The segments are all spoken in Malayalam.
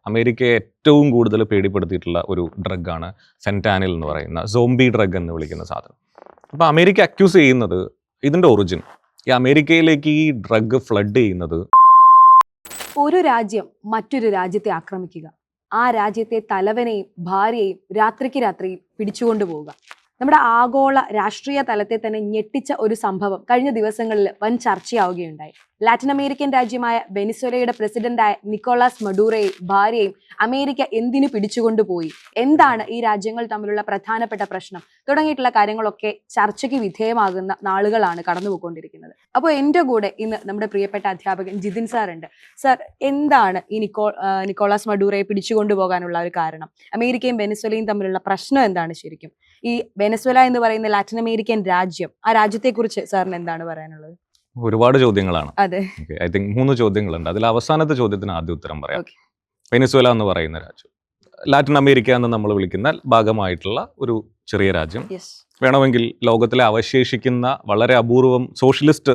അമേരിക്കയെ ഏറ്റവും കൂടുതൽ പേടിപ്പെടുത്തിയിട്ടുള്ള ഒരു ഡ്രഗാണ് ഫെൻറ്റാനിൽ എന്ന് പറയുന്ന സോംബി ഡ്രഗ് എന്ന് വിളിക്കുന്ന സാധനം. അപ്പോൾ അമേരിക്ക അക്യൂസ് ചെയ്യുന്നത് ഇതിൻ്റെ ഒറിജിൻ, ഈ അമേരിക്കയിലേക്ക് ഈ ഡ്രഗ് ഫ്ലഡ് ചെയ്യുന്നത്. ഒരു രാജ്യം മറ്റൊരു രാജ്യത്തെ ആക്രമിക്കുക, ആ രാജ്യത്തെ തലവനെയും ഭാര്യയെയും രാത്രിക്ക് രാത്രി പിടിച്ചുകൊണ്ടു പോവുക. നമ്മുടെ ആഗോള രാഷ്ട്രീയ തലത്തെ തന്നെ ഞെട്ടിച്ച ഒരു സംഭവം കഴിഞ്ഞ ദിവസങ്ങളിൽ വൻ ചർച്ചയാവുകയുണ്ടായി. ലാറ്റിൻ അമേരിക്കൻ രാജ്യമായ വെനിസ്വേലയുടെ പ്രസിഡന്റായ നിക്കോളാസ് മഡൂറോയെയും ഭാര്യയെയും അമേരിക്ക എന്തിനു പിടിച്ചുകൊണ്ടുപോയി, എന്താണ് ഈ രാജ്യങ്ങൾ തമ്മിലുള്ള പ്രധാനപ്പെട്ട പ്രശ്നം തുടങ്ങിയിട്ടുള്ള കാര്യങ്ങളൊക്കെ ചർച്ചയ്ക്ക് വിധേയമാകുന്ന നാളുകളാണ് കടന്നുപോയിക്കൊണ്ടിരിക്കുന്നത്. അപ്പോൾ എൻ്റെ കൂടെ ഇന്ന് നമ്മുടെ പ്രിയപ്പെട്ട അധ്യാപകൻ ജിതിൻ സാർ ഉണ്ട്. സാർ, എന്താണ് ഈ നിക്കോളാസ് മഡൂറോയെ പിടിച്ചുകൊണ്ടുപോകാനുള്ള ഒരു കാരണം? അമേരിക്കയും വെനിസ്വേലയും തമ്മിലുള്ള പ്രശ്നം എന്താണ് ശരിക്കും? ഈ വെനസ്വേല എന്ന് പറയുന്ന ലാറ്റിൻ അമേരിക്കൻ രാജ്യം, ആ രാജ്യത്തെക്കുറിച്ച് സാറിന് എന്താണ് പറയാനുള്ളത്? ഒരുപാട് ചോദ്യങ്ങളാണ്. അതെ, ഐ തിങ്ക് 3 ചോദ്യങ്ങളുണ്ട്. അതിൽ അവസാനത്തെ ചോദ്യത്തിന് ആദ്യ ഉത്തരം പറയാം. വെനിസ്വേല എന്ന് പറയുന്ന രാജ്യം ലാറ്റിൻ അമേരിക്ക എന്ന് നമ്മൾ വിളിക്കുന്ന ഭാഗമായിട്ടുള്ള ഒരു ചെറിയ രാജ്യം. വേണമെങ്കിൽ ലോകത്തിലെ അവശേഷിക്കുന്ന വളരെ അപൂർവം സോഷ്യലിസ്റ്റ്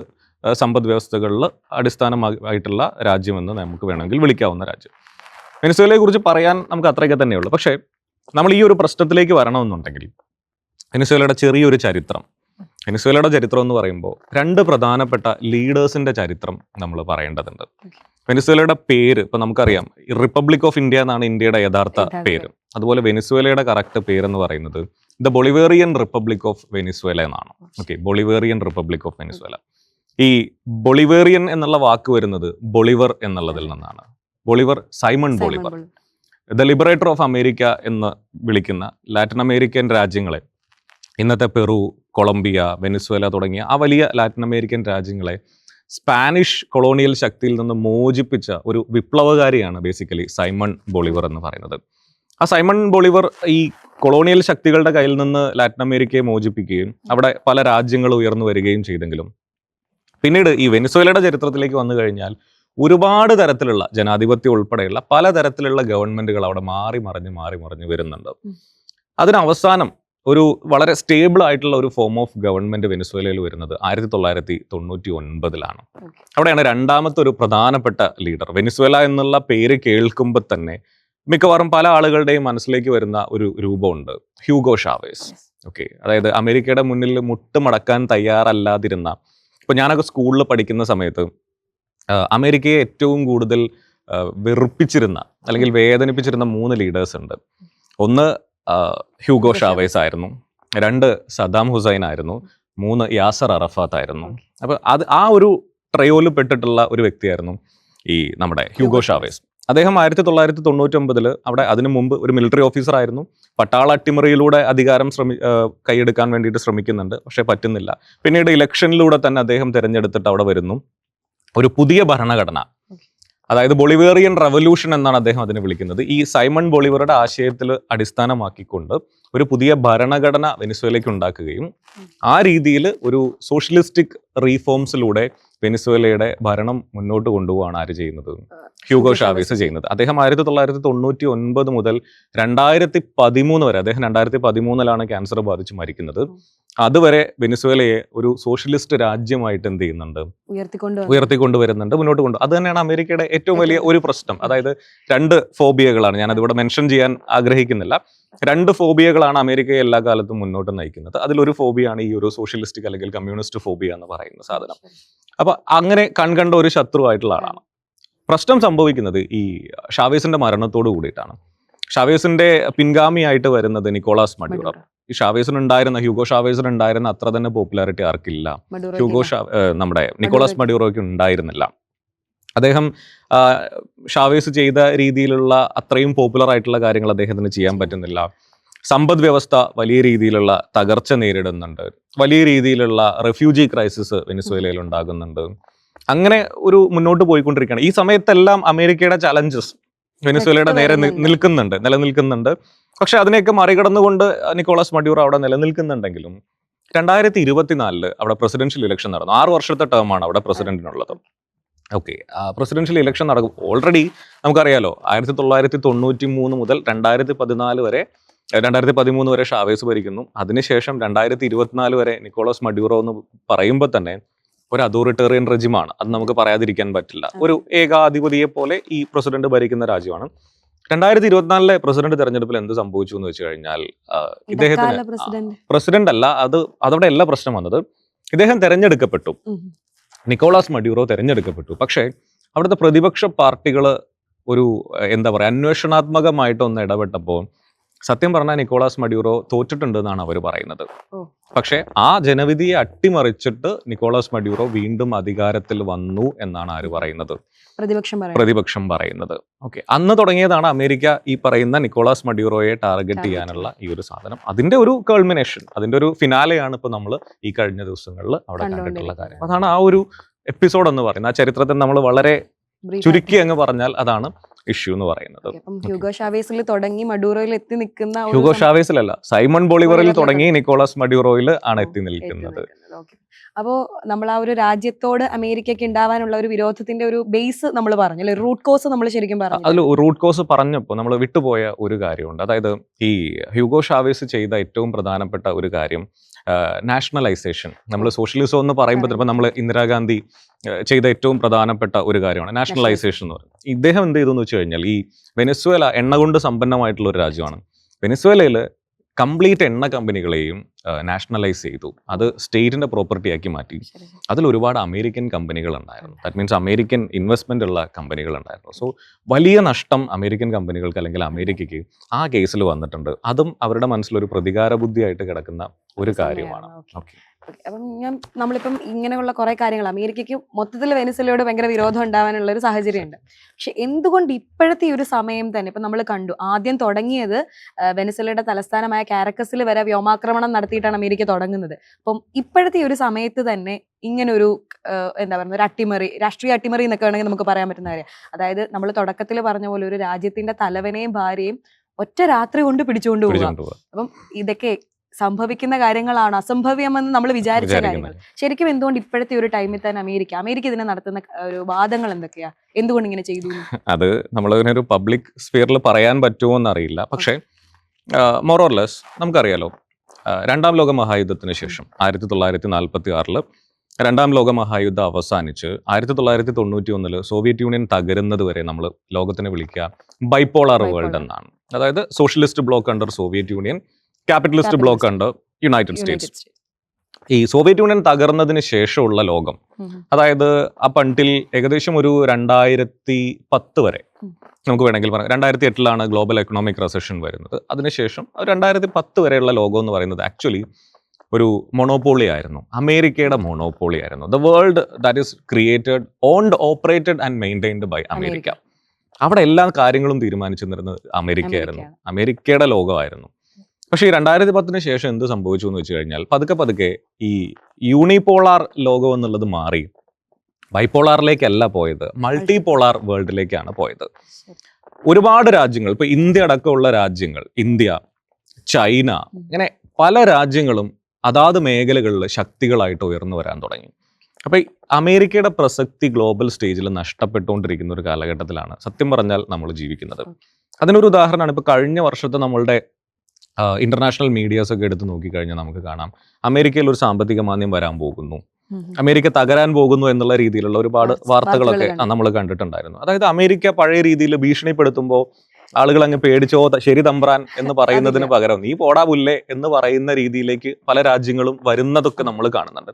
സമ്പദ് വ്യവസ്ഥകളിൽ അടിസ്ഥാനമായിട്ടുള്ള രാജ്യമെന്ന് നമുക്ക് വേണമെങ്കിൽ വിളിക്കാവുന്ന രാജ്യം. വെനിസ്വേലയെ കുറിച്ച് പറയാൻ നമുക്ക് അത്രയൊക്കെ തന്നെയുള്ളൂ. പക്ഷേ നമ്മൾ ഈ ഒരു പ്രശ്നത്തിലേക്ക് വരണമെന്നുണ്ടെങ്കിൽ വെനിസ്വേലയുടെ ചെറിയൊരു ചരിത്രം, വെനിസ്വേലയുടെ ചരിത്രം എന്ന് പറയുമ്പോൾ 2 പ്രധാനപ്പെട്ട ലീഡേഴ്സിന്റെ ചരിത്രം നമ്മൾ പറയേണ്ടതുണ്ട്. വെനിസ്വേലയുടെ പേര് ഇപ്പം നമുക്കറിയാം, റിപ്പബ്ലിക് ഓഫ് ഇന്ത്യ എന്നാണ് ഇന്ത്യയുടെ യഥാർത്ഥ പേര്. അതുപോലെ വെനിസ്വേലയുടെ കറക്റ്റ് പേരെന്ന് പറയുന്നത് the Bolivarian republic of Venezuela എന്നാണ്. Bolivarian republic of Venezuela. ഈ ബൊളിവേറിയൻ എന്നുള്ള വാക്ക് വരുന്നത് ബൊളിവർ എന്നുള്ളതിൽ നിന്നാണ്. Bolivar, Simon Bolivar, the liberator of America എന്ന് വിളിക്കുന്ന ലാറ്റിൻ അമേരിക്കൻ രാജ്യങ്ങളെ, ഇന്നത്തെ പെറു, കൊളംബിയ, വെനിസ്വേല തുടങ്ങിയ ആ വലിയ ലാറ്റിൻ അമേരിക്കൻ രാജ്യങ്ങളെ സ്പാനിഷ് കൊളോണിയൽ ശക്തിയിൽ നിന്ന് മോചിപ്പിച്ച ഒരു വിപ്ലവകാരിയാണ് ബേസിക്കലി സൈമൺ ബൊളിവർ എന്ന് പറയുന്നത്. ആ സൈമൺ ബൊളിവർ ഈ കൊളോണിയൽ ശക്തികളുടെ കയ്യിൽ നിന്ന് ലാറ്റിൻ അമേരിക്കയെ മോചിപ്പിക്കുകയും അവിടെ പല രാജ്യങ്ങൾ ഉയർന്നു വരികയും ചെയ്തെങ്കിലും പിന്നീട് ഈ വെനിസ്വേലയുടെ ചരിത്രത്തിലേക്ക് വന്നു കഴിഞ്ഞാൽ ഒരുപാട് തരത്തിലുള്ള ജനാധിപത്യം ഉൾപ്പെടെയുള്ള പലതരത്തിലുള്ള ഗവൺമെന്റുകൾ അവിടെ മാറി മറിഞ്ഞ് വരുന്നുണ്ട്. അതിനവസാനം ഒരു വളരെ സ്റ്റേബിൾ ആയിട്ടുള്ള ഒരു ഫോം ഓഫ് ഗവൺമെന്റ് വെനിസ്വേലയിൽ വരുന്നത് 1999-ലാണ്. അവിടെയാണ് രണ്ടാമത്തെ ഒരു പ്രധാനപ്പെട്ട ലീഡർ. വെനിസ്വേല എന്നുള്ള പേര് കേൾക്കുമ്പോൾ തന്നെ മിക്കവാറും പല ആളുകളുടെയും മനസ്സിലേക്ക് വരുന്ന ഒരു രൂപമുണ്ട്, ഹ്യൂഗോ ഷാവേസ്. അതായത് അമേരിക്കയുടെ മുന്നിൽ മുട്ടുമടക്കാൻ തയ്യാറല്ലാതിരുന്ന, ഇപ്പൊ ഞാനൊക്കെ സ്കൂളിൽ പഠിക്കുന്ന സമയത്ത് അമേരിക്കയെ ഏറ്റവും കൂടുതൽ വെറുപ്പിച്ചിരുന്ന അല്ലെങ്കിൽ വേദനിപ്പിച്ചിരുന്ന 3 ലീഡേഴ്സ് ഉണ്ട്. ഒന്ന് ഹ്യൂഗോ ഷാവേസ് ആയിരുന്നു, 2 സദ്ദാം ഹുസൈൻ ആയിരുന്നു, 3 യാസർ അറഫാത്ത് ആയിരുന്നു. അപ്പൊ ആ ഒരു ട്രയോയിൽ പെട്ടിട്ടുള്ള ഒരു വ്യക്തിയായിരുന്നു ഈ നമ്മുടെ ഹ്യൂഗോ ഷാവേസ്. അദ്ദേഹം 1999 അവിടെ അതിനു മുമ്പ് ഒരു മിലിറ്ററി ഓഫീസർ ആയിരുന്നു. പട്ടാള അട്ടിമറിയിലൂടെ അധികാരം കൈയെടുക്കാൻ വേണ്ടിയിട്ട് ശ്രമിക്കുന്നുണ്ട്, പക്ഷെ പറ്റുന്നില്ല. പിന്നീട് ഇലക്ഷനിലൂടെ തന്നെ അദ്ദേഹം തിരഞ്ഞെടുത്തിട്ട് അവിടെ വരുന്നു ഒരു പുതിയ ഭരണഘടന, അതായത് ബൊളിവേറിയൻ റവല്യൂഷൻ എന്നാണ് അദ്ദേഹം അതിനെ വിളിക്കുന്നത്. ഈ സൈമൺ ബൊളിവറുടെ ആശയത്തിൽ അടിസ്ഥാനമാക്കിക്കൊണ്ട് ഒരു പുതിയ ഭരണഘടന വെനിസ്വേലയ്ക്ക് ഉണ്ടാക്കുകയും ആ രീതിയിൽ ഒരു സോഷ്യലിസ്റ്റിക് റീഫോംസിലൂടെ വെനിസ്വേലയുടെ ഭരണം മുന്നോട്ട് കൊണ്ടുപോവാണ് ആര് ചെയ്യുന്നത്? ഹ്യൂഗോ ഷാവേസ് ചെയ്യുന്നത്. അദ്ദേഹം 1999 മുതൽ 2013 വരെ, അദ്ദേഹം 2013-ലാണ് ക്യാൻസർ ബാധിച്ച് മരിക്കുന്നത്. അതുവരെ വെനിസ്വേലയെ ഒരു സോഷ്യലിസ്റ്റ് രാജ്യമായിട്ട് എന്ത് ചെയ്യുന്നുണ്ട്? ഉയർത്തിക്കൊണ്ടുവരുന്നുണ്ട്, മുന്നോട്ട് കൊണ്ടു. അത് തന്നെയാണ് അമേരിക്കയുടെ ഏറ്റവും വലിയ ഒരു പ്രശ്നം. അതായത് 2 ഫോബിയകളാണ്, ഞാനതിവിടെ മെൻഷൻ ചെയ്യാൻ ആഗ്രഹിക്കുന്നില്ല. 2 ഫോബിയകളാണ് അമേരിക്കയെ എല്ലാ കാലത്തും മുന്നോട്ട് നയിക്കുന്നത്. അതിലൊരു ഫോബിയാണ് ഈ ഒരു സോഷ്യലിസ്റ്റിക് അല്ലെങ്കിൽ കമ്മ്യൂണിസ്റ്റ് ഫോബിയ എന്ന് പറയുന്ന സാധനം. അപ്പൊ അങ്ങനെ കൺകണ്ട ഒരു ശത്രുവായിട്ടുള്ള ആളാണ്. പ്രശ്നം സംഭവിക്കുന്നത് ഈ ഷാവേസിന്റെ മരണത്തോട് കൂടിയിട്ടാണ്. ഷാവേസിന്റെ പിൻഗാമിയായിട്ട് വരുന്നത് നിക്കോളാസ് മഡൂറോ. ഈ ഹ്യൂഗോ ഷാവേസിനുണ്ടായിരുന്ന അത്ര തന്നെ പോപ്പുലാരിറ്റി ആർക്കില്ല, നമ്മുടെ നിക്കോളാസ് മഡൂറോയ്ക്ക് ഉണ്ടായിരുന്നില്ല. അദ്ദേഹം ഷാവേസ് ചെയ്ത രീതിയിലുള്ള അത്രയും പോപ്പുലർ ആയിട്ടുള്ള കാര്യങ്ങൾ അദ്ദേഹത്തിന് ചെയ്യാൻ പറ്റുന്നില്ല. സമ്പദ് വ്യവസ്ഥ വലിയ രീതിയിലുള്ള തകർച്ച നേരിടുന്നുണ്ട്, വലിയ രീതിയിലുള്ള റെഫ്യൂജി ക്രൈസിസ് വെനിസ്വേലയിൽ ഉണ്ടാകുന്നുണ്ട്. അങ്ങനെ ഒരു മുന്നോട്ട് പോയിക്കൊണ്ടിരിക്കുകയാണ്. ഈ സമയത്തെല്ലാം അമേരിക്കയുടെ ചലഞ്ചസ് വെനിസ്വേലയുടെ നേരെ നിലനിൽക്കുന്നുണ്ട്. പക്ഷെ അതിനെയൊക്കെ മറികടന്നുകൊണ്ട് നിക്കോളാസ് മഡൂറോ അവിടെ നിലനിൽക്കുന്നുണ്ടെങ്കിലും 2024 അവിടെ പ്രസിഡൻഷ്യൽ ഇലക്ഷൻ നടന്നു. 6 വർഷത്തെ ടേമാണ് അവിടെ പ്രസിഡന്റിനുള്ളത്. പ്രസിഡൻഷ്യൽ ഇലക്ഷൻ നടക്കും. ഓൾറെഡി നമുക്കറിയാലോ, 1993 മുതൽ 2013 വരെ ഷാവേസ് ഭരിക്കുന്നു. അതിനുശേഷം 2024 വരെ നിക്കോളാസ് മഡൂറോ എന്ന് പറയുമ്പോൾ തന്നെ ഒരു അതോറിറ്റേറിയൻ റെജിമാണ്. അത് നമുക്ക് പറയാതിരിക്കാൻ പറ്റില്ല. ഒരു ഏകാധിപതിയെ പോലെ ഈ പ്രസിഡന്റ് ഭരിക്കുന്ന രാജ്യമാണ്. 2024 പ്രസിഡന്റ് തെരഞ്ഞെടുപ്പിൽ എന്ത് സംഭവിച്ചു എന്ന് വെച്ച് കഴിഞ്ഞാൽ ഇദ്ദേഹത്തിന് പ്രസിഡന്റ് അല്ല, അതവിടെ അല്ല പ്രശ്നം വന്നത്. ഇദ്ദേഹം തെരഞ്ഞെടുക്കപ്പെട്ടു, നിക്കോളാസ് മഡ്യൂറോ തെരഞ്ഞെടുക്കപ്പെട്ടു. പക്ഷേ അവിടുത്തെ പ്രതിപക്ഷ പാർട്ടികൾ ഒരു എന്താ പറയുക അന്വേഷണാത്മകമായിട്ടൊന്ന് ഇടപെട്ടപ്പോൾ സത്യം പറഞ്ഞാൽ നിക്കോളാസ് മഡ്യൂറോ തോറ്റിട്ടുണ്ട് എന്നാണ് അവർ പറയുന്നത്. പക്ഷേ ആ ജനവിധിയെ അട്ടിമറിച്ചിട്ട് നിക്കോളാസ് മഡ്യൂറോ വീണ്ടും അധികാരത്തിൽ വന്നു എന്നാണ് ആര് പറയുന്നത്? പ്രതിപക്ഷം പറയുന്നത്. ഓക്കെ, അന്ന് തുടങ്ങിയതാണ് അമേരിക്ക ഈ പറയുന്ന നിക്കോളാസ് മഡ്യൂറോയെ ടാർഗറ്റ് ചെയ്യാനുള്ള ഈ ഒരു സാധനം. അതിന്റെ ഒരു കൾമിനേഷൻ, അതിന്റെ ഒരു ഫിനാലെയാണ് ഇപ്പൊ നമ്മൾ ഈ കഴിഞ്ഞ ദിവസങ്ങളിൽ അവിടെ കണ്ടിട്ടുള്ള കാര്യം. അതാണ് ആ ഒരു എപ്പിസോഡ് എന്ന് പറയുന്നത്. ആ ചരിത്രത്തിൽ നമ്മൾ വളരെ ചുരുക്കി അങ്ങ് പറഞ്ഞാൽ അതാണ് ഇഷ്യൂ എന്ന് പറയുന്നത്. ഹ്യൂഗോ ഷാവേസിൽ തുടങ്ങി മഡൂറോയിൽ എത്തി നിൽക്കുന്ന, ഹ്യൂഗോ ഷാവേസിലല്ല, സൈമൺ ബൊളിവറിൽ തുടങ്ങി നിക്കോളാസ് മഡ്യൂറോയിൽ ആണ് എത്തി നിൽക്കുന്നത്. അപ്പോ നമ്മൾ ആ ഒരു രാജ്യത്തോട് അമേരിക്കയ്ക്ക് ഉണ്ടാവാനുള്ള ഒരു വിരോധത്തിന്റെ ഒരു ബേസ് നമ്മൾ പറഞ്ഞു അല്ലെ, റൂട്ട് കോസ് നമ്മൾ ശരിക്കും പറഞ്ഞു. അതിൽ റൂട്ട് കോസ് പറഞ്ഞപ്പോൾ നമ്മൾ വിട്ടുപോയ ഒരു കാര്യമുണ്ട്. അതായത് ഈ ഹ്യൂഗോ ഷാവേസ് ചെയ്ത ഏറ്റവും പ്രധാനപ്പെട്ട ഒരു കാര്യം നാഷണലൈസേഷൻ. നമ്മൾ സോഷ്യലിസം എന്ന് പറയുമ്പോൾ ചിലപ്പോൾ നമ്മൾ ഇന്ദിരാഗാന്ധി ചെയ്ത ഏറ്റവും പ്രധാനപ്പെട്ട ഒരു കാര്യമാണ് നാഷണലൈസേഷൻ എന്ന് പറയുന്നത്. ഇദ്ദേഹം എന്ത് ചെയ്തു എന്ന് വെച്ച് കഴിഞ്ഞാൽ, ഈ വെനസ്വേല എണ്ണ കൊണ്ട് സമ്പന്നമായിട്ടുള്ള ഒരു രാജ്യമാണ്. വെനസ്വേലയിൽ കംപ്ലീറ്റ് എണ്ണ കമ്പനികളെയും നാഷണലൈസ് ചെയ്തു, അത് സ്റ്റേറ്റിന്റെ പ്രോപ്പർട്ടി ആക്കി മാറ്റി. അതിൽ ഒരുപാട് അമേരിക്കൻ കമ്പനികൾ ഉണ്ടായിരുന്നു. ദാറ്റ് മീൻസ് അമേരിക്കൻ ഇൻവെസ്റ്റ്മെന്റ് ഉള്ള കമ്പനികൾ ഉണ്ടായിരുന്നു. സോ വലിയ നഷ്ടം അമേരിക്കൻ കമ്പനികൾക്ക് അല്ലെങ്കിൽ അമേരിക്കയ്ക്ക് ആ കേസിൽ വന്നിട്ടുണ്ട്. അതും അവരുടെ മനസ്സിലൊരു പ്രതികാര ബുദ്ധിയായിട്ട് കിടക്കുന്ന ഒരു കാര്യമാണ്. അപ്പം നമ്മളിപ്പം ഇങ്ങനെയുള്ള കുറെ കാര്യങ്ങൾ, അമേരിക്കയ്ക്ക് മൊത്തത്തിൽ വെനസ്വേലയോട് ഭയങ്കര വിരോധം ഉണ്ടാവാനുള്ള ഒരു സാഹചര്യമുണ്ട്. പക്ഷെ എന്തുകൊണ്ട് ഇപ്പോഴത്തെ ഈ ഒരു സമയം തന്നെ ഇപ്പം നമ്മൾ കണ്ടു, ആദ്യം തുടങ്ങിയത് വെനസ്വേലയുടെ തലസ്ഥാനമായ കാരക്കസിൽ വരെ വ്യോമാക്രമണം നടത്തിയിട്ടാണ് അമേരിക്ക തുടങ്ങുന്നത്. അപ്പം ഇപ്പോഴത്തെ ഈ ഒരു സമയത്ത് തന്നെ ഇങ്ങനെ ഒരു എന്താ പറയുക, ഒരു അട്ടിമറി, രാഷ്ട്രീയ അട്ടിമറി എന്നൊക്കെ വേണമെങ്കിൽ നമുക്ക് പറയാൻ പറ്റുന്ന കാര്യം. അതായത് നമ്മൾ തുടക്കത്തിൽ പറഞ്ഞ പോലെ ഒരു രാജ്യത്തിന്റെ തലവനെയും ഭാര്യയും ഒറ്റ രാത്രി കൊണ്ട് പിടിച്ചുകൊണ്ട് പോവുക. അപ്പം ഇതൊക്കെ സംഭവിക്കുന്ന കാര്യങ്ങളാണ്, അസംഭവ്യമെന്ന് നമ്മൾ വിചാരിച്ച കാര്യങ്ങൾ. ശരിക്കും എന്തുകൊണ്ട് ഇപ്പോഴത്തെ ഒരു ടൈമിൽ തന്നെ അമേരിക്ക ഇതിനെ നടത്തുന്ന ഒരു വാദങ്ങൾ എന്തൊക്കെയാ, എന്തുകൊണ്ട് ഇങ്ങനെ ചെയ്തു? അത് നമ്മളതിനൊരു പബ്ലിക് സ്ഫിയറിൽ പറയാൻ പറ്റുമോ എന്നറിയില്ല. പക്ഷേ മോറോർലെസ് നമുക്കറിയാലോ, രണ്ടാം ലോക മഹായുദ്ധത്തിന് ശേഷം 1946 രണ്ടാം ലോക മഹായുദ്ധം അവസാനിച്ച് 1991 സോവിയറ്റ് യൂണിയൻ തകരുന്നത് വരെ നമ്മൾ ലോകത്തിനെ വിളിക്കുക ബൈപോളാർ വേൾഡ് എന്നാണ്. അതായത് socialist block under Soviet union, capitalist block under United States. ഈ സോവിയറ്റ് യൂണിയൻ തകർന്നതിന് ശേഷമുള്ള ലോകം, അതായത് അപ്പ് അൺടിൽ ഏകദേശം ഒരു 2010 വരെ നമുക്ക് വേണമെങ്കിൽ പറയാം. 2008 ഗ്ലോബൽ എക്കണോമിക് റെസഷൻ വരുന്നത്. അതിനുശേഷം 2010 വരെയുള്ള ലോകം എന്ന് പറയുന്നത് ആക്ച്വലി ഒരു മൊണോപോളി ആയിരുന്നു, അമേരിക്കയുടെ മൊണോപോളി ആയിരുന്നു. The world that is created, owned, operated and maintained by America. അവിടെ എല്ലാ കാര്യങ്ങളും തീരുമാനിച്ചിരുന്നത് അമേരിക്ക ആയിരുന്നു, അമേരിക്കയുടെ ലോകമായിരുന്നു. പക്ഷേ ഈ 2010 ശേഷം എന്ത് സംഭവിച്ചു എന്ന് വെച്ച് കഴിഞ്ഞാൽ, പതുക്കെ ഈ യൂണിപോളാർ ലോകം എന്നുള്ളത് മാറി ബൈപോളാറിലേക്കല്ല പോയത്, മൾട്ടിപോളാർ വേൾഡിലേക്കാണ് പോയത്. ഒരുപാട് രാജ്യങ്ങൾ, ഇപ്പൊ ഇന്ത്യ അടക്കമുള്ള രാജ്യങ്ങൾ, ഇന്ത്യ, ചൈന, ഇങ്ങനെ പല രാജ്യങ്ങളും അതാത് മേഖലകളിൽ ശക്തികളായിട്ട് ഉയർന്നു വരാൻ തുടങ്ങി. അപ്പൊ അമേരിക്കയുടെ പ്രസക്തി ഗ്ലോബൽ സ്റ്റേജിൽ നഷ്ടപ്പെട്ടുകൊണ്ടിരിക്കുന്ന ഒരു കാലഘട്ടത്തിലാണ് സത്യം പറഞ്ഞാൽ നമ്മൾ ജീവിക്കുന്നത്. അതിനൊരു ഉദാഹരണമാണ് ഇപ്പൊ കഴിഞ്ഞ വർഷത്തെ നമ്മളുടെ ഇന്റർനാഷണൽ മീഡിയാസ് ഒക്കെ എടുത്ത് നോക്കിക്കഴിഞ്ഞാൽ നമുക്ക് കാണാം, അമേരിക്കയിൽ ഒരു സാമ്പത്തിക മാന്ദ്യം വരാൻ പോകുന്നു, അമേരിക്ക തകരാൻ പോകുന്നു എന്നുള്ള രീതിയിലുള്ള ഒരുപാട് വാർത്തകളൊക്കെ നമ്മൾ കണ്ടിട്ടുണ്ടായിരുന്നു. അതായത് അമേരിക്ക പഴയ രീതിയിൽ ഭീഷണിപ്പെടുത്തുമ്പോൾ ആളുകൾ അങ്ങ് പേടിച്ചോ ശരി തമ്പ്രാൻ എന്ന് പറയുന്നതിന് പകരം നീ പോടാ പുല്ലേ എന്ന് പറയുന്ന രീതിയിലേക്ക് പല രാജ്യങ്ങളും വരുന്നതൊക്കെ നമ്മൾ കാണുന്നുണ്ട്.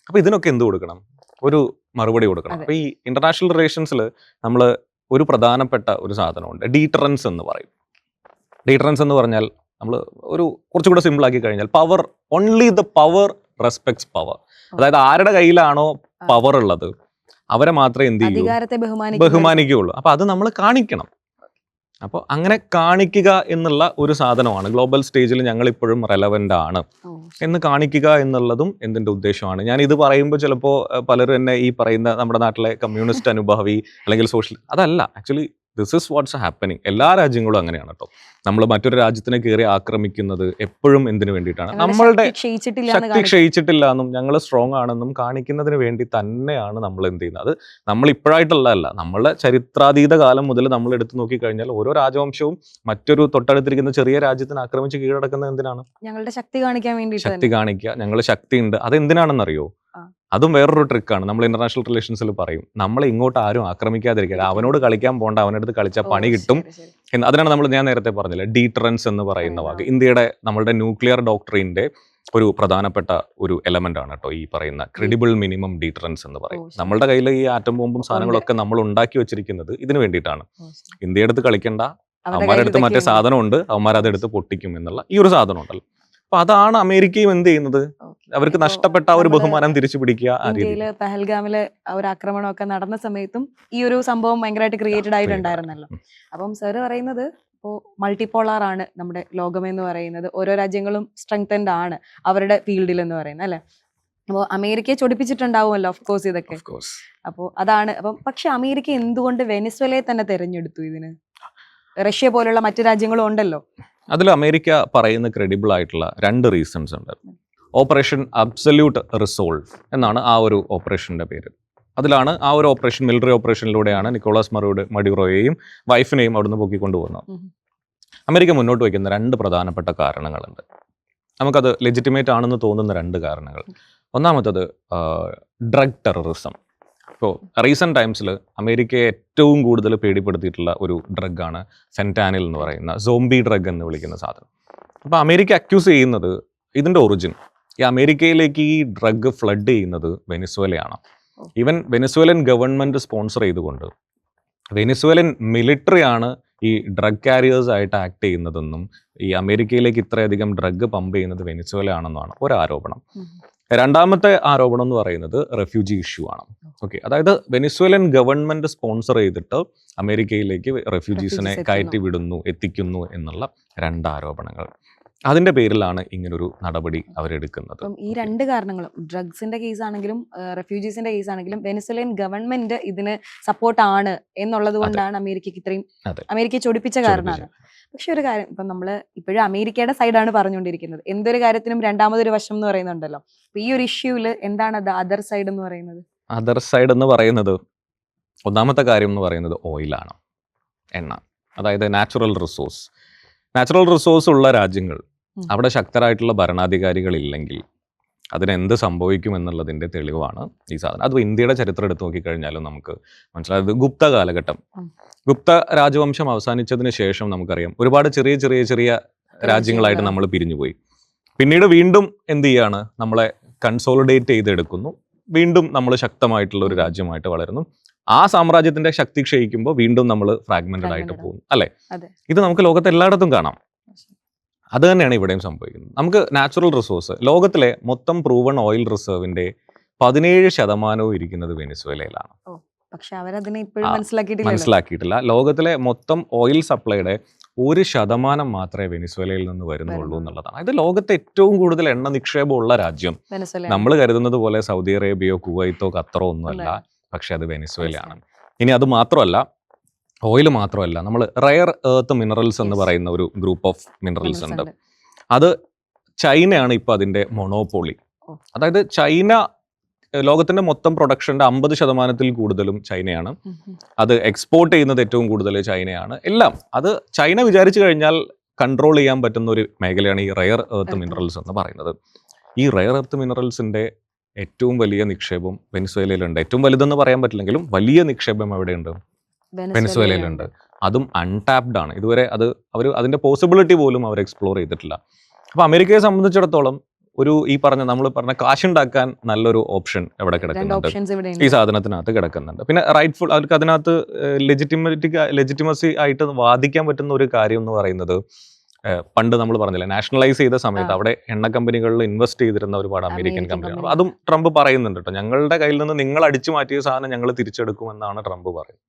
അപ്പൊ ഇതിനൊക്കെ എന്ത് കൊടുക്കണം? ഒരു മറുപടി കൊടുക്കണം. അപ്പൊ ഈ ഇന്റർനാഷണൽ റിലേഷൻസിൽ നമ്മൾ ഒരു പ്രധാനപ്പെട്ട ഒരു സാധനമുണ്ട്, ഡീറ്ററൻസ് എന്ന് പറയും. ഡീറ്ററൻസ് എന്ന് പറഞ്ഞാൽ നമ്മൾ ഒരു കുറച്ചുകൂടെ സിമ്പിൾ ആക്കി കഴിഞ്ഞാൽ, power, only the power respects power. അതായത് ആരുടെ കയ്യിലാണോ പവർ ഉള്ളത് അവരെ മാത്രമേ എന്ത് ചെയ്യൂ, ബഹുമാനിക്കുകയുള്ളൂ. അപ്പൊ അത് നമ്മൾ കാണിക്കണം. അപ്പോൾ അങ്ങനെ കാണിക്കുക എന്നുള്ള ഒരു സാധനമാണ് ഗ്ലോബൽ സ്റ്റേജിൽ ഞങ്ങൾ ഇപ്പോഴും റെലവൻ്റ് ആണ് എന്ന് കാണിക്കുക എന്നുള്ളതും എന്തിൻ്റെ ഉദ്ദേശമാണ്. ഞാൻ ഇത് പറയുമ്പോൾ ചിലപ്പോൾ പലരും എന്നെ ഈ പറയുന്ന നമ്മുടെ നാട്ടിലെ കമ്മ്യൂണിസ്റ്റ് അനുഭാവി അല്ലെങ്കിൽ സോഷ്യൽ, അതല്ല. Actually this is what's happening. എല്ലാ രാജ്യങ്ങളും അങ്ങനെയാണ് കേട്ടോ. നമ്മൾ മറ്റൊരു രാജ്യത്തിനെ കയറി ആക്രമിക്കുന്നത് എപ്പോഴും എന്തിനു വേണ്ടിയിട്ടാണ്? നമ്മളുടെ ശക്തി ക്ഷയിച്ചിട്ടില്ല എന്നും ഞങ്ങൾ സ്ട്രോങ് ആണെന്നും കാണിക്കുന്നതിന് വേണ്ടി തന്നെയാണ് നമ്മൾ എന്ത് ചെയ്യുന്നത്. അത് നമ്മൾ ഇപ്പോഴായിട്ടുള്ളതല്ല, നമ്മളുടെ ചരിത്രാതീത കാലം മുതൽ നമ്മൾ എടുത്തു നോക്കിക്കഴിഞ്ഞാൽ ഓരോ രാജവംശവും മറ്റൊരു തൊട്ടടുത്തിരിക്കുന്ന ചെറിയ രാജ്യത്തിന് ആക്രമിച്ച് കീഴടക്കുന്നത് എന്തിനാണ്? ഞങ്ങളുടെ ശക്തി കാണിക്കാൻ വേണ്ടി. ശക്തി കാണിക്കുക, ഞങ്ങൾ ശക്തി ഉണ്ട്. അതെന്തിനാണെന്നറിയോ? അതും വേറൊരു ട്രിക്കാണ്. നമ്മൾ ഇന്റർനാഷണൽ റിലേഷൻസിൽ പറയും, നമ്മളെ ഇങ്ങോട്ട് ആരും ആക്രമിക്കാതിരിക്കുക, അവനോട് കളിക്കാൻ പോകണ്ട, അവനടുത്ത് കളിച്ചാൽ പണി കിട്ടും എന്ന്. അതിനാണ് ഞാൻ നേരത്തെ പറഞ്ഞില്ല ഡീറ്ററൻസ് എന്ന് പറയുന്ന വാക്ക്. ഇന്ത്യയുടെ നമ്മളുടെ ന്യൂക്ലിയർ ഡോക്ട്രീൻ്റെ ഒരു പ്രധാനപ്പെട്ട ഒരു എലമെന്റ് ആണ് കേട്ടോ ഈ പറയുന്ന ക്രെഡിബിൾ മിനിമം ഡീറ്ററൻസ് എന്ന് പറയും. നമ്മളുടെ കയ്യിൽ ഈ ആറ്റം ബോംബും സാധനങ്ങളൊക്കെ നമ്മൾ ഉണ്ടാക്കി വെച്ചിരിക്കുന്നത് ഇതിന് വേണ്ടിയിട്ടാണ്. ഇന്ത്യയുടെ അടുത്ത് കളിക്കണ്ട, അവന്മാരുടെ അടുത്ത് മറ്റേ സാധനമുണ്ട്, അവന്മാരതെടുത്ത് പൊട്ടിക്കും എന്നുള്ള ഈ ഒരു സാധനം ഉണ്ടല്ലോ. അപ്പൊ അതാണ് അമേരിക്കയും എന്ത് ചെയ്യുന്നത്, അവർക്ക് നഷ്ടപ്പെട്ട ഒരു ബഹുമാനം തിരിച്ചു പിടിക്കുക. ഇന്ത്യയില് പെഹൽഗാമിലെ ഒരു ആക്രമണമൊക്കെ നടന്ന സമയത്തും ഈ ഒരു സംഭവം ഭയങ്കരമായിട്ട് ക്രിയേറ്റഡ് ആയിട്ടുണ്ടായിരുന്നല്ലോ. അപ്പം സാറ് പറയുന്നത് ഇപ്പോൾ മൾട്ടിപോളാർ ആണ് നമ്മുടെ ലോകമെന്ന് പറയുന്നത്, ഓരോ രാജ്യങ്ങളും സ്ട്രെങ്തൻഡ് ആണ് അവരുടെ ഫീൽഡിൽ എന്ന് പറയുന്നത് അല്ലെ. അപ്പോൾ അമേരിക്കയെ ചൊടിപ്പിച്ചിട്ടുണ്ടാവുമല്ലോ ഓഫ് കോഴ്സ് ഇതൊക്കെ. അപ്പോൾ അതാണ്. അപ്പം പക്ഷെ അമേരിക്ക എന്തുകൊണ്ട് വെനിസ്വേലയെ തന്നെ തെരഞ്ഞെടുത്തു ഇതിന്? റഷ്യ പോലുള്ള മറ്റു രാജ്യങ്ങളും ഉണ്ടല്ലോ. അതിൽ അമേരിക്ക പറയുന്ന ക്രെഡിബിൾ ആയിട്ടുള്ള 2 റീസൺസ് ഉണ്ട്. ഓപ്പറേഷൻ അബ്സല്യൂട്ട് റിസോൾവ് എന്നാണ് ആ ഒരു ഓപ്പറേഷൻ്റെ പേര്. അതിലാണ് ആ ഒരു ഓപ്പറേഷൻ, മിലിറ്ററി ഓപ്പറേഷനിലൂടെയാണ് നിക്കോളാസ് മഡ്യൂറോയെയും വൈഫിനെയും അവിടുന്ന് പൊക്കിക്കൊണ്ടുപോകുന്നത്. അമേരിക്ക മുന്നോട്ട് വയ്ക്കുന്ന 2 പ്രധാനപ്പെട്ട കാരണങ്ങളുണ്ട്. നമുക്കത് ലെജിറ്റിമേറ്റ് ആണെന്ന് തോന്നുന്ന 2 കാരണങ്ങൾ. ഒന്നാമത്തത് ഡ്രഗ് ടെററിസം. ഇപ്പോൾ റീസെൻറ്റ് ടൈംസിൽ അമേരിക്കയെ ഏറ്റവും കൂടുതൽ പേടിപ്പെടുത്തിയിട്ടുള്ള ഒരു ഡ്രഗാണ് ഫെൻറ്റാനിൽ എന്ന് പറയുന്ന സോംബി ഡ്രഗ് എന്ന് വിളിക്കുന്ന സാധനം. അപ്പോൾ അമേരിക്ക അക്യൂസ് ചെയ്യുന്നത് ഇതിൻ്റെ ഒറിജിൻ, ഈ അമേരിക്കയിലേക്ക് ഈ ഡ്രഗ് ഫ്ലഡ് ചെയ്യുന്നത് വെനിസ്വേലയാണ്. ഈവൻ വെനിസ്വേലൻ ഗവൺമെൻറ് സ്പോൺസർ ചെയ്തുകൊണ്ട് വെനിസ്വേലൻ മിലിറ്ററി ആണ് ഈ ഡ്രഗ് കാരിയേഴ്സ് ആയിട്ട് ആക്ട് ചെയ്യുന്നതെന്നും ഈ അമേരിക്കയിലേക്ക് ഇത്രയധികം ഡ്രഗ് പമ്പ് ചെയ്യുന്നത് വെനിസ്വേല ആണെന്നാണ് ഒരു ആരോപണം. രണ്ടാമത്തെ ആരോപണം എന്ന് പറയുന്നത് റെഫ്യൂജി ഇഷ്യൂ ആണ്. ഓക്കെ, അതായത് വെനിസ്വേലൻ ഗവൺമെന്റ് സ്പോൺസർ ചെയ്തിട്ട് അമേരിക്കയിലേക്ക് റെഫ്യൂജീസിനെ കയറ്റി വിടുന്നു, എത്തിക്കുന്നു എന്നുള്ള 2 ആരോപണങ്ങൾ. അതിന്റെ പേരിലാണ് ഇങ്ങനൊരു നടപടി അവരെടുക്കുന്നത്. ഈ 2 കാരണങ്ങളും, ഡ്രഗ്സിന്റെ കേസ് ആണെങ്കിലും റെഫ്യൂജീസിന്റെ കേസ് ആണെങ്കിലും, വെനിസ്വേലൻ ഗവൺമെന്റ് ഇതിന് സപ്പോർട്ട് ആണ് എന്നുള്ളത് കൊണ്ടാണ് അമേരിക്കക്ക് ഇത്രയും അമേരിക്കയെ ചൊടിപ്പിച്ച കാരണമാണ്. പക്ഷെ ഒരു കാര്യം, ഇപ്പം നമ്മള് ഇപ്പോഴും അമേരിക്കയുടെ സൈഡാണ് പറഞ്ഞുകൊണ്ടിരിക്കുന്നത്. എന്തൊരു കാര്യത്തിനും രണ്ടാമതൊരു വശം എന്ന് പറയുന്നുണ്ടല്ലോ. അപ്പൊ ഈ ഒരു ഇഷ്യൂല് എന്താണ് അത് അതർ സൈഡ് എന്ന് പറയുന്നത്? അതർ സൈഡ് എന്ന് പറയുന്നത്, ഒന്നാമത്തെ കാര്യം എന്ന് പറയുന്നത് ഓയിലാണ്, എണ്ണ. അതായത് നാച്ചുറൽ റിസോഴ്സ് ഉള്ള രാജ്യങ്ങൾ, അവിടെ ശക്തരായിട്ടുള്ള ഭരണാധികാരികൾ ഇല്ലെങ്കിൽ അതിനെന്ത് സംഭവിക്കും എന്നുള്ളതിൻ്റെ തെളിവാണ് ഈ സാധനം. അത് ഇന്ത്യയുടെ ചരിത്രം എടുത്ത് നോക്കിക്കഴിഞ്ഞാലും നമുക്ക് മനസ്സിലായത് ഗുപ്ത കാലഘട്ടം, ഗുപ്ത രാജവംശം അവസാനിച്ചതിന് ശേഷം നമുക്കറിയാം ഒരുപാട് ചെറിയ രാജ്യങ്ങളായിട്ട് നമ്മൾ പിരിഞ്ഞുപോയി. പിന്നീട് വീണ്ടും എന്ത് ചെയ്യാണ്, നമ്മളെ കൺസോളിഡേറ്റ് ചെയ്തെടുക്കുന്നു, വീണ്ടും നമ്മൾ ശക്തമായിട്ടുള്ള ഒരു രാജ്യമായിട്ട് വളരുന്നു. ആ സാമ്രാജ്യത്തിന്റെ ശക്തി ക്ഷയിക്കുമ്പോൾ വീണ്ടും നമ്മൾ ഫ്രാഗ്മെന്റഡ് ആയിട്ട് പോകുന്നു അല്ലേ. ഇത് നമുക്ക് ലോകത്ത് എല്ലായിടത്തും കാണാം. അത് തന്നെയാണ് ഇവിടെയും സംഭവിക്കുന്നത്. നമുക്ക് നാച്ചുറൽ റിസോഴ്സ്, ലോകത്തിലെ മൊത്തം പ്രൂവൺ ഓയിൽ റിസർവിന്റെ 17% ഇരിക്കുന്നത് വെനിസ്വേലയിലാണ്. പക്ഷെ അവരതിനെ ഇപ്പോഴും മനസ്സിലാക്കിയിട്ടില്ല. ലോകത്തിലെ മൊത്തം ഓയിൽ സപ്ലൈയുടെ 1% മാത്രമേ വെനിസ്വേലയിൽ നിന്ന് വരുന്നുള്ളൂ എന്നുള്ളതാണ്. ഇത് ലോകത്തെ ഏറ്റവും കൂടുതൽ എണ്ണ നിക്ഷേപമുള്ള രാജ്യം നമ്മൾ കരുതുന്നത് പോലെ സൗദി അറേബ്യയോ കുവൈത്തോ ഖത്തറോ ഒന്നുമല്ല, പക്ഷെ അത് വെനിസ്വേലയാണ്. ഇനി അത് മാത്രമല്ല, ഓയിൽ മാത്രമല്ല, നമ്മൾ റയർ എർത്ത് മിനറൽസ് എന്ന് പറയുന്ന ഒരു ഗ്രൂപ്പ് ഓഫ് മിനറൽസ് ഉണ്ട്. അത് ചൈനയാണ് ഇപ്പോൾ അതിൻ്റെ മൊണോപോളി. അതായത് ചൈന ലോകത്തിന്റെ മൊത്തം പ്രൊഡക്ഷന്റെ 50% കൂടുതലും ചൈനയാണ്. അത് എക്സ്പോർട്ട് ചെയ്യുന്നത് ഏറ്റവും കൂടുതൽ ചൈനയാണ്. എല്ലാം അത് ചൈന വിചാരിച്ചു കഴിഞ്ഞാൽ കൺട്രോൾ ചെയ്യാൻ പറ്റുന്ന ഒരു മേഖലയാണ് ഈ റയർ എർത്ത് മിനറൽസ് എന്ന് പറയുന്നത്. ഈ റയർ എർത്ത് മിനറൽസിന്റെ ഏറ്റവും വലിയ നിക്ഷേപം വെനിസ്വേലയിലുണ്ട്. ഏറ്റവും വലുതെന്ന് പറയാൻ പറ്റില്ലെങ്കിലും വലിയ നിക്ഷേപം എവിടെയുണ്ട്? വെനിസ്വേലയിലുണ്ട്. അതും അൺടാപ്ഡ് ആണ്. ഇതുവരെ അതിന്റെ പോസിബിലിറ്റി പോലും അവർ എക്സ്പ്ലോർ ചെയ്തിട്ടില്ല. അപ്പൊ അമേരിക്കയെ സംബന്ധിച്ചിടത്തോളം ഈ നമ്മൾ പറഞ്ഞ കാശുണ്ടാക്കാൻ നല്ലൊരു ഓപ്ഷൻ എവിടെ കിടക്കുന്നുണ്ട്, ഈ സാധനത്തിനകത്ത് കിടക്കുന്നുണ്ട്. പിന്നെ റൈറ്റ്ഫുൾ, അവർക്ക് അതിനകത്ത് ലെജിറ്റിമസി ആയിട്ട് വാദിക്കാൻ പറ്റുന്ന ഒരു കാര്യം എന്ന് പറയുന്നത്, പണ്ട് നമ്മൾ പറഞ്ഞില്ല നാഷണലൈസ് ചെയ്ത സമയത്ത് അവിടെ എണ്ണ കമ്പനികളിൽ ഇൻവെസ്റ്റ് ചെയ്തിരുന്ന ഒരുപാട് അമേരിക്കൻ കമ്പനികൾ. അതും ട്രംപ് പറയുന്നുണ്ട് കേട്ടോ, ഞങ്ങളുടെ കയ്യിൽ നിന്ന് നിങ്ങൾ അടിച്ചു മാറ്റിയ സാധനം ഞങ്ങൾ തിരിച്ചെടുക്കുമെന്നാണ് ട്രംപ് പറയുന്നത്.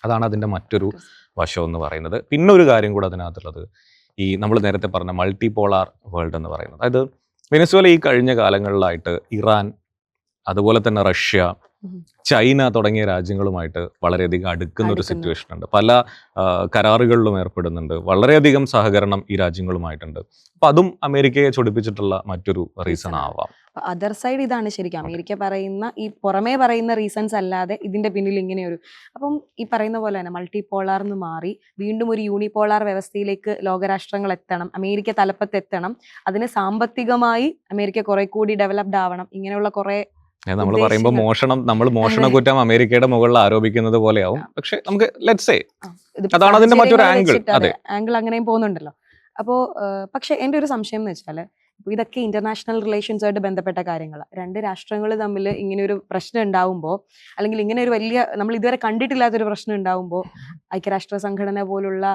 അതാണ് അതിൻ്റെ മറ്റൊരു വശം എന്ന് പറയുന്നത്. പിന്നെ ഒരു കാര്യം കൂടെ അതിനകത്തുള്ളത്, ഈ നമ്മൾ നേരത്തെ പറഞ്ഞ മൾട്ടിപോളാർ വേൾഡ് എന്ന് പറയുന്നത്. അതായത് വെനിസ്വേല ഈ കഴിഞ്ഞ കാലങ്ങളിലായിട്ട് ഇറാൻ, അതുപോലെ തന്നെ റഷ്യ, ചൈന തുടങ്ങിയ രാജ്യങ്ങളുമായിട്ട് വളരെയധികം അടുക്കുന്ന ഒരു സിറ്റുവേഷൻ ഉണ്ട്. പല കരാറുകളിലും ഏർപ്പെടുന്നുണ്ട്. വളരെയധികം സഹകരണം ഈ രാജ്യങ്ങളുമായിട്ടുണ്ട്. അപ്പൊ അതും അമേരിക്കയെ ചൊടിപ്പിച്ചിട്ടുള്ള മറ്റൊരു റീസൺ ആവാം. അതർ സൈഡ് ഇതാണ് ശരിക്കും അമേരിക്ക പറയുന്ന ഈ പുറമേ പറയുന്ന റീസൺസ് അല്ലാതെ ഇതിന്റെ പിന്നിൽ ഇങ്ങനെയൊരു, അപ്പം ഈ പറയുന്ന പോലെ തന്നെ മൾട്ടിപോളാർ എന്ന് മാറി വീണ്ടും ഒരു യൂണിപോളാർ വ്യവസ്ഥയിലേക്ക് ലോകരാഷ്ട്രങ്ങൾ എത്തണം, അമേരിക്ക തലപ്പത്ത് എത്തണം, അതിന് സാമ്പത്തികമായി അമേരിക്ക കുറെ കൂടി ഡെവലപ്ഡ് ആവണം, ഇങ്ങനെയുള്ള കുറെ നമ്മൾ പറയുമ്പോൾ നമ്മൾ മോഷണ കുറ്റം അമേരിക്കയുടെ മുകളിൽ ആരോപിക്കുന്നത് പോലെയാവും. പക്ഷെ നമുക്ക് ലെറ്റ്സ് സേ അതാണ് അതിന്റെ മറ്റൊരു ആംഗിൾ. അതെ, ആംഗിൾ അങ്ങനെയും പോകുന്നുണ്ടല്ലോ. അപ്പോ പക്ഷെ എന്റെ ഒരു സംശയം എന്ന് വെച്ചാല് ഇതൊക്കെ ഇന്റർനാഷണൽ റിലേഷൻസുമായിട്ട് ബന്ധപ്പെട്ട കാര്യങ്ങളാണ്. രണ്ട് രാഷ്ട്രങ്ങൾ തമ്മിൽ ഇങ്ങനെ ഒരു പ്രശ്നം ഉണ്ടാവുമ്പോൾ, അല്ലെങ്കിൽ ഇങ്ങനെ ഒരു വലിയ നമ്മൾ ഇതുവരെ കണ്ടിട്ടില്ലാത്തൊരു പ്രശ്നം ഉണ്ടാവുമ്പോൾ ഐക്യരാഷ്ട്ര സംഘടന പോലുള്ള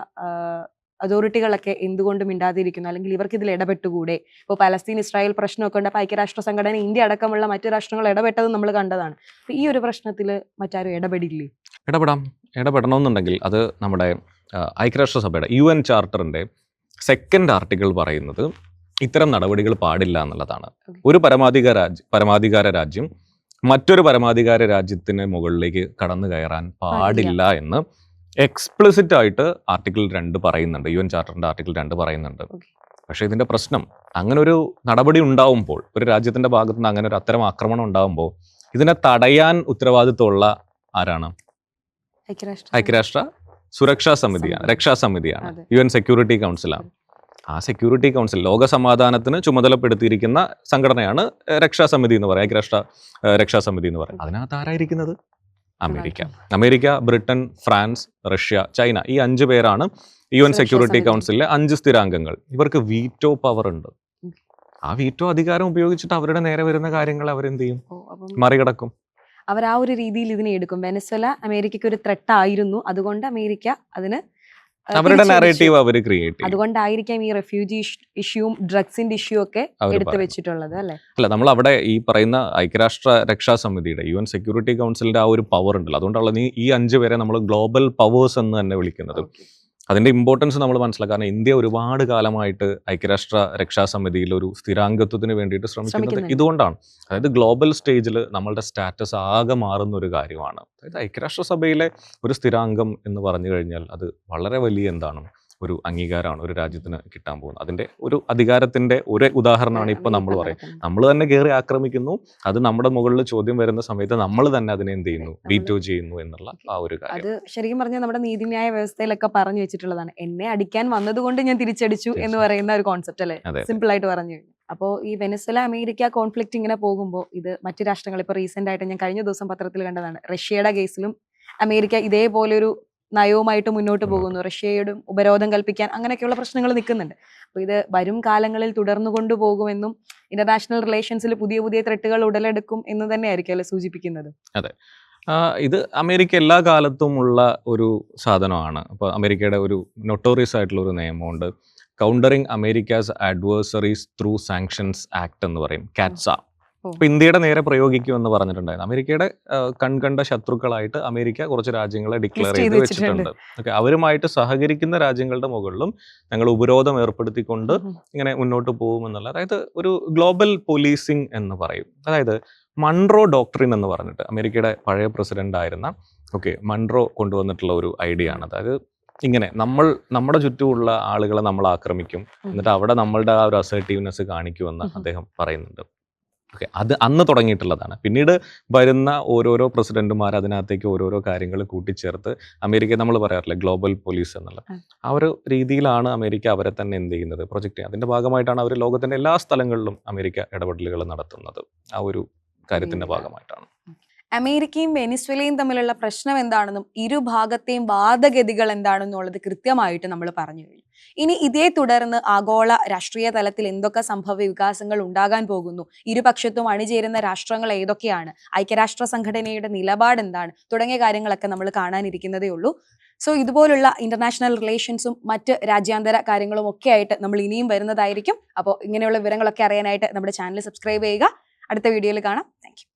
അതോറിറ്റികളൊക്കെ എന്തുകൊണ്ട് മിണ്ടാതിരിക്കുന്നു, അല്ലെങ്കിൽ ഇവർക്ക് ഇതിൽ ഇടപെട്ടുകൂടെ? ഇപ്പോൾ പലസ്തീൻ ഇസ്രായേൽ പ്രശ്നമൊക്കെ ഉണ്ട്. അപ്പോൾ ഐക്യരാഷ്ട്ര സംഘടന ഇന്ത്യ അടക്കമുള്ള മറ്റു രാഷ്ട്രങ്ങൾ ഇടപെട്ടത് നമ്മൾ കണ്ടതാണ്. അപ്പൊ ഈ ഒരു പ്രശ്നത്തിൽ മറ്റാരും ഇടപെടില്ലേ? ഇടപെടണമെന്നുണ്ടെങ്കിൽ അത് നമ്മുടെ ഐക്യരാഷ്ട്രസഭയുടെ UN ചാർട്ടറിന്റെ 2nd ആർട്ടിക്കിൾ പറയുന്നത് ഇത്തരം നടപടികൾ പാടില്ല എന്നുള്ളതാണ്. ഒരു പരമാധികാര രാജ്യം മറ്റൊരു പരമാധികാര രാജ്യത്തിന് മുകളിലേക്ക് കടന്നു കയറാൻ പാടില്ല എന്ന് എക്സ്പ്ലിസിറ്റ് ആയിട്ട് ആർട്ടിക്കിൾ 2 പറയുന്നുണ്ട്. UN ചാർട്ടറിന്റെ ആർട്ടിക്കിൾ 2 പറയുന്നുണ്ട്. പക്ഷേ ഇതിന്റെ പ്രശ്നം, അങ്ങനെ ഒരു നടപടി ഉണ്ടാവുമ്പോൾ, ഒരു രാജ്യത്തിന്റെ ഭാഗത്തു നിന്ന് അങ്ങനെ ഒരു അത്തരം ആക്രമണം ഉണ്ടാവുമ്പോൾ ഇതിനെ തടയാൻ ഉത്തരവാദിത്വമുള്ള ആരാണ്? ഐക്യരാഷ്ട്ര സുരക്ഷാ സമിതിയാണ്, രക്ഷാസമിതിയാണ്, UN സെക്യൂരിറ്റി കൗൺസിലാണ്. ആ സെക്യൂരിറ്റി കൗൺസിൽ, ലോക സമാധാനത്തിന് ചുമതലപ്പെടുത്തിയിരിക്കുന്ന സംഘടനയാണ് രക്ഷാസമിതി എന്ന് പറയുക, ഐക്യരാഷ്ട്ര രക്ഷാസമിതി എന്ന് പറയുന്നത്. അതിനകത്ത് ആരായിരിക്കുന്നത്? America, Britain, France, Russia, China, ഈ 5 പേരാണ് UN സെക്യൂരിറ്റി കൗൺസിലിലെ 5 സ്ഥിരാംഗങ്ങൾ. ഇവർക്ക് വീറ്റോ പവർ ഉണ്ട്. ആ വീറ്റോ അധികാരം ഉപയോഗിച്ചിട്ട് അവരുടെ നേരെ വരുന്ന കാര്യങ്ങൾ അവരെന്ത് ചെയ്യും? മറികടക്കും. അവർ ആ ഒരു രീതിയിൽ ഇതിനെ എടുക്കും. വെനസ്വേല അമേരിക്കയ്ക്ക് ഒരു ത്രെട്ട് ആയിരുന്നു, അതുകൊണ്ട് അമേരിക്ക അതിന് അവരുടെ നാരേറ്റീവ് അവർ ക്രിയേറ്റ് ചെയ്യും. അതുകൊണ്ടായിരിക്കാം ഈ റെഫ്യൂജി ഇഷ്യൂവും ഡ്രഗ്സിന്റെ ഇഷ്യൂ ഒക്കെ എടുത്തു വെച്ചിട്ടുള്ളത്, അല്ലേ? അല്ല, നമ്മൾ അവിടെ ഈ പറയുന്ന ഐക്യരാഷ്ട്ര രക്ഷാസമിതിയുടെ UN സെക്യൂരിറ്റി കൗൺസിലിന്റെ ആ ഒരു പവർ ഉണ്ടല്ലോ, അതുകൊണ്ടുള്ള ഈ 5 പേരെ നമ്മൾ ഗ്ലോബൽ പവേഴ്സ് എന്ന് തന്നെ വിളിക്കുന്നത്. അതിന്റെ ഇമ്പോർട്ടൻസ് നമ്മൾ മനസ്സിലാക്കുക. കാരണം ഇന്ത്യ ഒരുപാട് കാലമായിട്ട് ഐക്യരാഷ്ട്ര രക്ഷാസമിതിയിൽ ഒരു സ്ഥിരാംഗത്വത്തിന് വേണ്ടിയിട്ട് ശ്രമിക്കുന്നത് ഇതുകൊണ്ടാണ്. അതായത് ഗ്ലോബൽ സ്റ്റേജിൽ നമ്മളുടെ സ്റ്റാറ്റസ് ആകെ മാറുന്ന ഒരു കാര്യമാണ്. അതായത് ഐക്യരാഷ്ട്രസഭയിലെ ഒരു സ്ഥിരാംഗം എന്ന് പറഞ്ഞു കഴിഞ്ഞാൽ അത് വളരെ വലിയ ഒരു അംഗീകാരമാണ് ഒരു രാജ്യത്തിന് കിട്ടാൻ പോകുന്നത്. അതിന്റെ ഒരു അധികാരത്തിന്റെ ഒരു ഉദാഹരണമാണ് ഇപ്പൊ നമ്മൾ പറയുന്നത്. നമ്മൾ തന്നെ കയറി ആക്രമിക്കുന്നു, അത് നമ്മുടെ മുകളിൽ ചോദ്യം വരുന്ന സമയത്ത് നമ്മൾ തന്നെ അതിനെ എന്ത് ചെയ്യുന്നു? വീറ്റോ ചെയ്യുന്നു എന്നുള്ള ആ ഒരു കാര്യം. അത് ശരിക്കും പറഞ്ഞാൽ നമ്മുടെ നീതിന്യായ വ്യവസ്ഥയിലൊക്കെ പറഞ്ഞു വെച്ചിട്ടുള്ളതാണ്. എന്നെ അടിക്കാൻ വന്നതുകൊണ്ട് ഞാൻ തിരിച്ചടിച്ചു എന്ന് പറയുന്ന ഒരു കോൺസെപ്റ്റ്, അല്ലേ? സിമ്പിൾ ആയിട്ട് പറഞ്ഞു കഴിഞ്ഞു. അപ്പോൾ ഈ വെനസ്വേല അമേരിക്ക കോൺഫ്ലിക്റ്റ് ഇങ്ങനെ പോകുമ്പോൾ ഇത് മറ്റു രാഷ്ട്രങ്ങൾ, ഇപ്പോൾ റീസെന്റ് ആയിട്ട് ഞാൻ കഴിഞ്ഞ ദിവസം പത്രത്തിൽ കണ്ടതാണ്, റഷ്യയുടെ കേസിലും അമേരിക്ക ഇതേപോലെ ഒരു നയവുമായിട്ട് മുന്നോട്ട് പോകുന്നു. റഷ്യയോടും ഉപരോധം കൽപ്പിക്കാൻ അങ്ങനെയൊക്കെയുള്ള പ്രശ്നങ്ങൾ നിൽക്കുന്നുണ്ട്. അപ്പോൾ ഇത് വരും കാലങ്ങളിൽ തുടർന്നു കൊണ്ടുപോകുമെന്നും ഇന്റർനാഷണൽ റിലേഷൻസിൽ പുതിയ പുതിയ ത്രെട്ടുകൾ ഉടലെടുക്കും എന്ന് തന്നെയായിരിക്കും അല്ലെ സൂചിപ്പിക്കുന്നത്? അതെ, ഇത് അമേരിക്ക എല്ലാ കാലത്തും ഉള്ള ഒരു സാധനമാണ്. അപ്പോൾ അമേരിക്കയുടെ ഒരു നൊട്ടോറിയസ് ആയിട്ടുള്ള ഒരു നിയമമുണ്ട്, countering Americas adversaries through sanctions act എന്ന് പറയും, കാറ്റ്സ. അപ്പൊ ഇന്ത്യയുടെ നേരെ പ്രയോഗിക്കുമെന്ന് പറഞ്ഞിട്ടുണ്ടായിരുന്നു. അമേരിക്കയുടെ കൺകണ്ട ശത്രുക്കളായിട്ട് അമേരിക്ക കുറച്ച് രാജ്യങ്ങളെ ഡിക്ലെയർ ചെയ്ത് വെച്ചിട്ടുണ്ട്. ഓക്കെ, അവരുമായിട്ട് സഹകരിക്കുന്ന രാജ്യങ്ങളുടെ മുകളിലും ഞങ്ങൾ ഉപരോധം ഏർപ്പെടുത്തിക്കൊണ്ട് ഇങ്ങനെ മുന്നോട്ട് പോകുമെന്നുള്ള, അതായത് ഒരു ഗ്ലോബൽ പോലീസിങ് എന്ന് പറയും. അതായത് മൺറോ ഡോക്ട്രിൻ എന്ന് പറഞ്ഞിട്ട് അമേരിക്കയുടെ പഴയ പ്രസിഡന്റ് ആയിരുന്ന മൺറോ കൊണ്ടുവന്നിട്ടുള്ള ഒരു ഐഡിയ ആണ്. അതായത് ഇങ്ങനെ നമ്മുടെ ചുറ്റുമുള്ള ആളുകളെ നമ്മൾ ആക്രമിക്കും, എന്നിട്ട് അവിടെ നമ്മളുടെ ആ ഒരു അസർട്ടീവ്നെസ് കാണിക്കുമെന്ന് അദ്ദേഹം പറയുന്നുണ്ട്. അത് അന്ന് തുടങ്ങിയിട്ടുള്ളതാണ്. പിന്നീട് വരുന്ന ഓരോരോ പ്രസിഡന്റുമാർ അതിനകത്തേക്ക് ഓരോരോ കാര്യങ്ങൾ കൂട്ടിച്ചേർത്ത് അമേരിക്ക, നമ്മൾ പറയാറില്ല ഗ്ലോബൽ പോലീസ് എന്നുള്ള ആ ഒരു രീതിയിലാണ് അമേരിക്ക അവരെ തന്നെ എന്ത് ചെയ്യുന്നത്, പ്രൊജക്ട് ചെയ്യുന്നത്. അതിന്റെ ഭാഗമായിട്ടാണ് അവർ ലോകത്തിന്റെ എല്ലാ സ്ഥലങ്ങളിലും അമേരിക്ക ഇടപെടലുകൾ നടത്തുന്നത്. ആ ഒരു കാര്യത്തിന്റെ ഭാഗമായിട്ടാണ്. അമേരിക്കയും വെനിസ്വേലയും തമ്മിലുള്ള പ്രശ്നം എന്താണെന്നും ഇരുഭാഗത്തെയും വാദഗതികൾ എന്താണെന്നുള്ളത് കൃത്യമായിട്ട് നമ്മൾ പറഞ്ഞു കഴിഞ്ഞു. ഇനി ഇതേ തുടർന്ന് ആഗോള രാഷ്ട്രീയ തലത്തിൽ എന്തൊക്കെ സംഭവ വികാസങ്ങൾ ഉണ്ടാകാൻ പോകുന്നു, ഇരുപക്ഷത്തും അണിചേരുന്ന രാഷ്ട്രങ്ങൾ ഏതൊക്കെയാണ്, ഐക്യരാഷ്ട്ര സംഘടനയുടെ നിലപാട് എന്താണ് തുടങ്ങിയ കാര്യങ്ങളൊക്കെ നമ്മൾ കാണാനിരിക്കുന്നതേ ഉള്ളൂ. സോ ഇതുപോലുള്ള ഇന്റർനാഷണൽ റിലേഷൻസും മറ്റ് രാജ്യാന്തര കാര്യങ്ങളും ഒക്കെ ആയിട്ട് നമ്മൾ ഇനിയും വരുന്നതായിരിക്കും. അപ്പോൾ ഇങ്ങനെയുള്ള വിവരങ്ങളൊക്കെ അറിയാനായിട്ട് നമ്മുടെ ചാനൽ സബ്സ്ക്രൈബ് ചെയ്യുക. അടുത്ത വീഡിയോയിൽ കാണാം. Thank you.